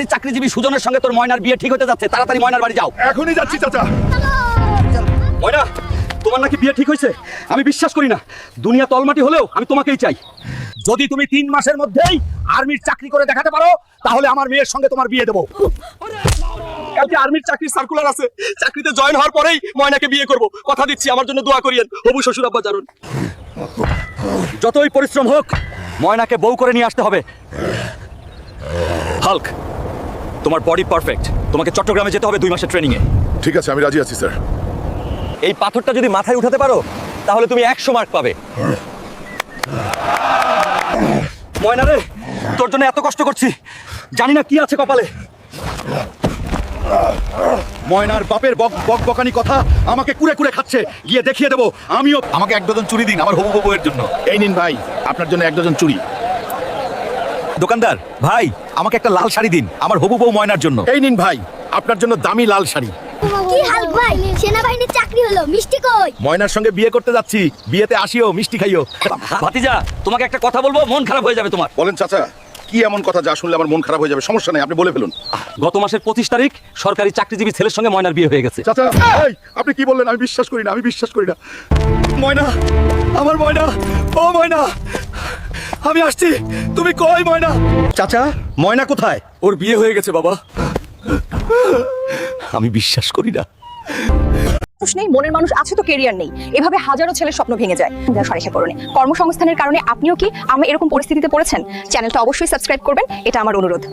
সরকারি চাকরিজীবী সুজনের সঙ্গে তোর ময়নার বিয়ে ঠিক হতে যাচ্ছে, তাড়াতাড়ি ময়নার বাড়ি যাও। এখনই যাচ্ছি চাচা। ময়না, তোমার নাকি বিয়ে ঠিক হয়েছে? আমি বিশ্বাস করি না। দুনিয়া তলমাটি হলেও আমি তোমাকেই চাই। যদি তুমি 3 মাসের মধ্যেই আর্মির চাকরি করে দেখাতে পারো, তাহলে আমার মেয়ের সঙ্গে তোমার বিয়ে দেবো। কালকে আর্মির চাকরির সার্কুলার আছে, চাকরিতে জয়েন হওয়ার পরেই ময়নাকে বিয়ে করব। কথা দিচ্ছি, আমার জন্য দোয়া করিয়েন। হবু শ্বশুর আব্বা জারুন। যতই পরিশ্রম হোক, ময়নাকে বউ করে নিয়ে আসতে হবে। হাল্ক, তোমার বডি পারফেক্ট। তোমাকে চট্টগ্রামে যেতে হবে 2 মাসের ট্রেনিং এ। ঠিক আছে, আমি রাজি আছি স্যার। এই পাথরটা যদি মাথায় উঠাতে পারো, তাহলে তুমি 100 মার্ক পাবে। ময়না রে, তোর জন্য এত কষ্ট করছি, জানি না কি আছে কপালে। ময়নার বাপের বকানি কথা আমাকে কুড়ে কুড়ে খাচ্ছে, গিয়ে দেখিয়ে দেবো আমিও। আমাকে 1 ডজন চুড়ি দিন আমার হবু বউয়ের জন্য। এই নিন ভাই, আপনার জন্য 1 ডজন চুড়ি। দোকানদার ভাই, আমাকে একটা লাল শাড়ি দিন আমার হবু বউ ময়নার জন্য। এই নিন ভাই, আপনার জন্য দামি লাল শাড়ি। কি হাল ভাই, সেনাবাহিনীর চাকরি হলো, মিষ্টি কই? ময়নার সঙ্গে বিয়ে করতে যাচ্ছি, বিয়েতে আসিও, মিষ্টি খাইও। ভাতিজা, তোমাকে একটা কথা বলবো, মন খারাপ হয়ে যাবে তোমার। বলেন চাচা, কি এমন কথা যা শুনলে আমার মন খারাপ হয়ে যাবে? সমস্যা নেই, আপনি বলে ফেলুন। গত মাসের 25 তারিখ সরকারি চাকরিজীবী ছেলের সঙ্গে ময়নার বিয়ে হয়ে গেছে। চাচা, এই আপনি কি বললেন? আমি বিশ্বাস করি না, আমি বিশ্বাস করি না। ময়না, আমার ময়না, ও ময়না, আমি আসছি। তুমি কই ময়না? চাচা, ময়না কোথায়? ওর বিয়ে হয়ে গেছে বাবা। আমি বিশ্বাস করি না। নেই, মনের মানুষ আছে তো কেরিয়ার নেই। এভাবে হাজারো ছেলের স্বপ্ন ভেঙে যায়। সরিষা করুন, কর্মসংস্থানের কারণে আপনিও কি আমি এরকম পরিস্থিতিতে পড়েছেন? চ্যানেলটা অবশ্যই সাবস্ক্রাইব করবেন, এটা আমার অনুরোধ।